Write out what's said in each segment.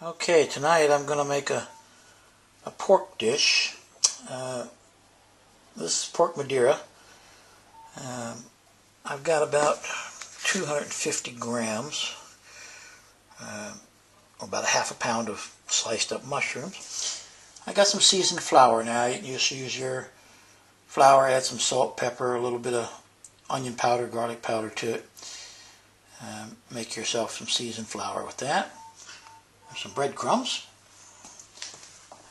Okay, tonight I'm going to make a pork dish. This is pork Madeira. I've got about 250 grams, or about a half a pound of sliced up mushrooms. I got some seasoned flour now. You can just use your flour, add some salt, pepper, a little bit of onion powder, garlic powder to it. Make yourself some seasoned flour with that. Some breadcrumbs.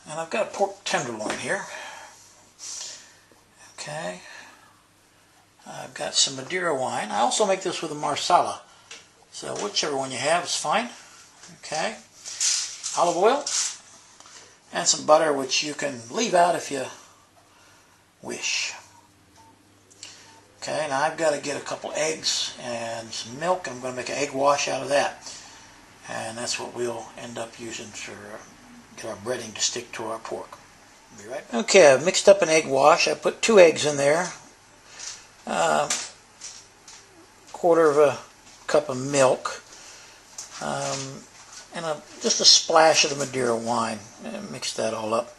And I've got a pork tenderloin here. Okay. I've got some Madeira wine. I also make this with a Masala. So whichever one you have is fine. Okay. Olive oil. And some butter, which you can leave out if you wish. Okay, now I've got to get a couple eggs and some milk. I'm going to make an egg wash out of that. And that's what we'll end up using to get our breading to stick to our pork. Be right back. Okay, I've mixed up an egg wash. I put 2 eggs in there. Quarter of a cup of milk. And just a splash of the Madeira wine. And mix that all up.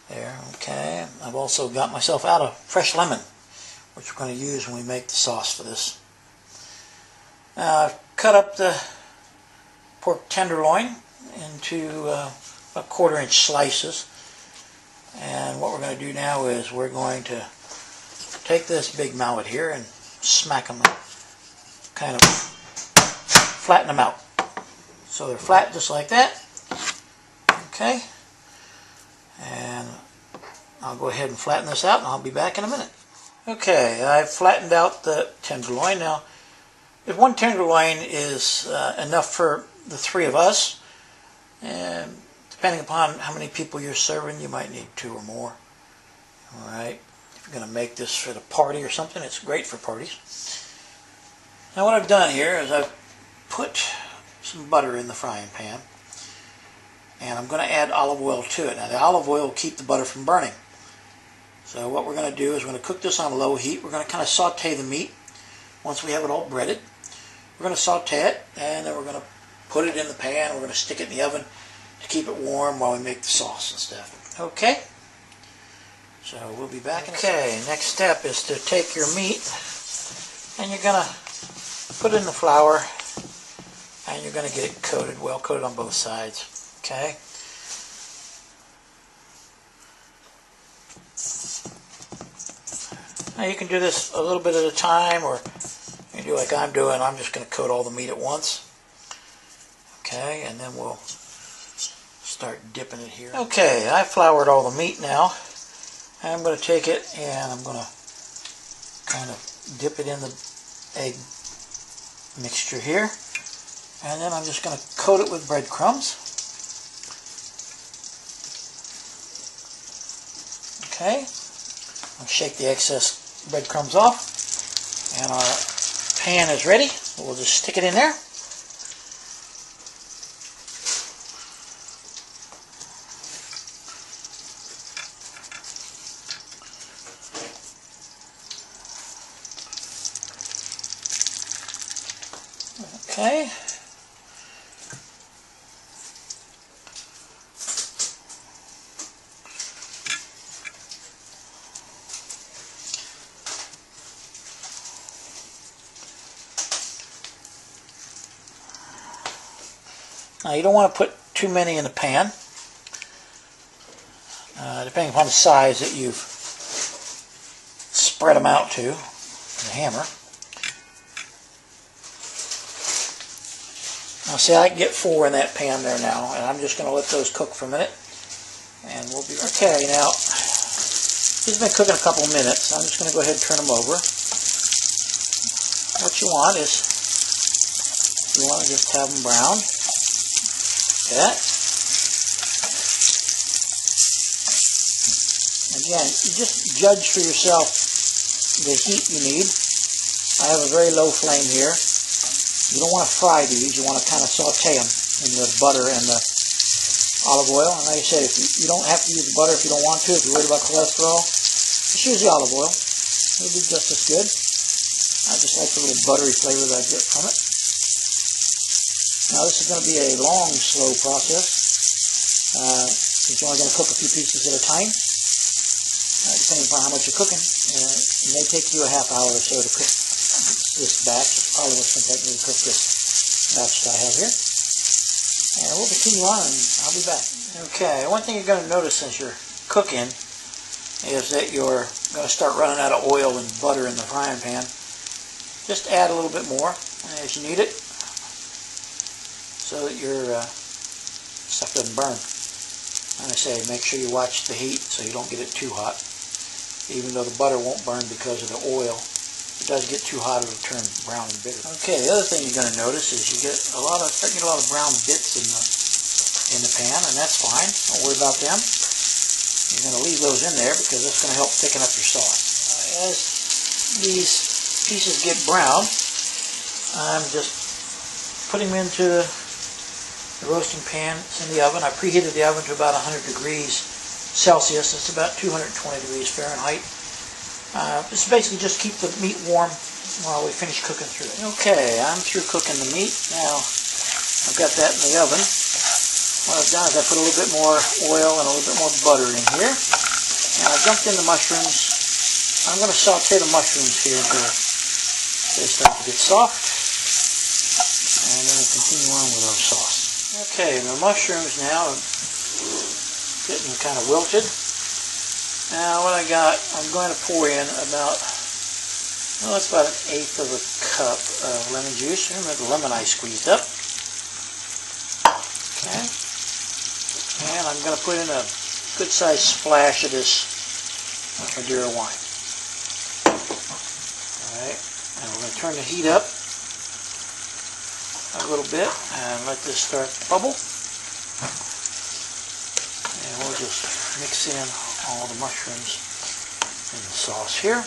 There, okay. I've also got myself out a fresh lemon, which we're going to use when we make the sauce for this. I've cut up the pork tenderloin into about 1/4 inch slices, and what we're going to do now is we're going to take this big mallet here and smack them, kind of flatten them out so they're flat just like that. Okay, and I'll go ahead and flatten this out and I'll be back in a minute. Okay, I've flattened out the tenderloin. Now if one tenderloin is enough for the 3 of us, and depending upon how many people you're serving, you might need 2 or more. Alright, if you're going to make this for the party or something, it's great for parties. Now what I've done here is I've put some butter in the frying pan, and I'm going to add olive oil to it. Now the olive oil will keep the butter from burning. So what we're going to do is we're going to cook this on low heat. We're going to kind of saute the meat once we have it all breaded. We're going to saute it, and then we're going to put it in the pan. We're going to stick it in the oven to keep it warm while we make the sauce and stuff. Okay? So we'll be back in a second. Okay, next step is to take your meat, and you're going to put it in the flour, and you're going to get it coated, well coated on both sides. Okay? Now you can do this a little bit at a time, or you can do like I'm doing. I'm just going to coat all the meat at once. Okay, and then we'll start dipping it here. Okay, I've floured all the meat now. I'm going to take it and I'm going to kind of dip it in the egg mixture here. And then I'm just going to coat it with breadcrumbs. Okay, I'll shake the excess breadcrumbs off. And our pan is ready. We'll just stick it in there. Okay. Now you don't want to put too many in the pan, depending upon the size that you've spread them out to with a hammer. Now see, I can get 4 in that pan there now, and I'm just going to let those cook for a minute, and we'll be right back. Okay, now these have been cooking a couple of minutes. I'm just going to go ahead and turn them over. What you want is, you want to just have them brown. That. Again, you just judge for yourself the heat you need. I have a very low flame here. You don't want to fry these. You want to kind of saute them in the butter and the olive oil. And like I said, if you don't have to use the butter if you don't want to. If you're worried about cholesterol, just use the olive oil. It'll be just as good. I just like the little buttery flavor that I get from it. Now this is going to be a long, slow process. Since you're only going to cook a few pieces at a time, depending upon how much you're cooking, it may take you a half hour or so to cook this batch. It's probably what's going to take me to cook this batch that I have here. And we'll continue on, and I'll be back. Okay, one thing you're going to notice as you're cooking is that you're going to start running out of oil and butter in the frying pan. Just add a little bit more as you need it, so that your stuff doesn't burn. And I say, make sure you watch the heat so you don't get it too hot. Even though the butter won't burn because of the oil, if it does get too hot, it'll turn brown and bitter. Okay, the other thing you're going to notice is you start getting a lot of brown bits in the pan, and that's fine. Don't worry about them. You're going to leave those in there because that's going to help thicken up your sauce. As these pieces get brown, I'm just putting them into the roasting pan. It's in the oven. I preheated the oven to about 100 degrees Celsius. It's about 220 degrees Fahrenheit. It's basically just keep the meat warm while we finish cooking through it. Okay, I'm through cooking the meat. Now, I've got that in the oven. What I've done is I put a little bit more oil and a little bit more butter in here. And I jumped in the mushrooms. I'm going to saute the mushrooms here until they start to get soft. And then we'll continue on with our sauce. Okay, the mushrooms now are getting kind of wilted. Now what I got, I'm going to pour in about, well, that's about 1/8 of a cup of lemon juice. Remember the lemon I squeezed up. Okay. And I'm going to put in a good-sized splash of this Madeira wine. Alright, and we're going to turn the heat up a little bit and let this start to bubble. And we'll just mix in all the mushrooms in the sauce here.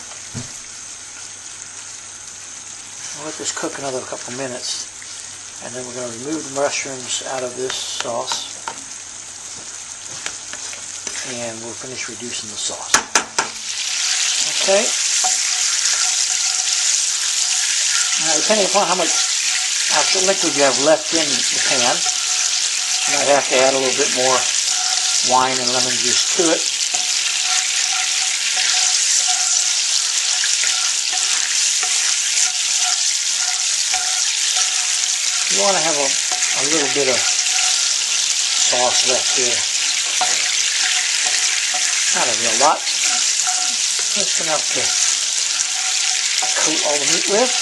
We'll let this cook another couple minutes, and then we're going to remove the mushrooms out of this sauce, and we'll finish reducing the sauce. Okay. Now, depending upon how much actual liquid you have left in the pan, you might have to add a little bit more wine and lemon juice to it. You want to have a little bit of sauce left here. Not a real lot. Just enough to coat all the meat with.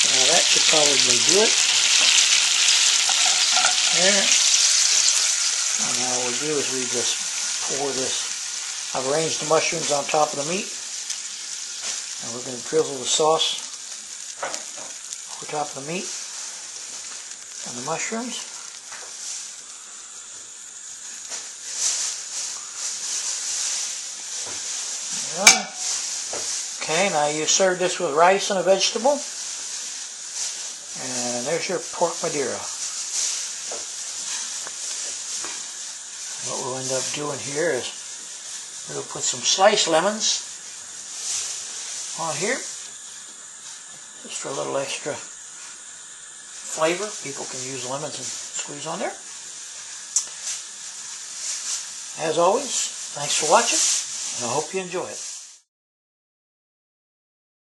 Now that should probably do it. There. And now what we do is we just pour this. I've arranged the mushrooms on top of the meat. And we're going to drizzle the sauce over top of the meat and the mushrooms. Yeah. Okay, now you serve this with rice and a vegetable. And there's your pork Madeira. What we'll end up doing here is we'll put some sliced lemons on here, just for a little extra flavor. People can use lemons and squeeze on there. As always, thanks for watching, and I hope you enjoy it.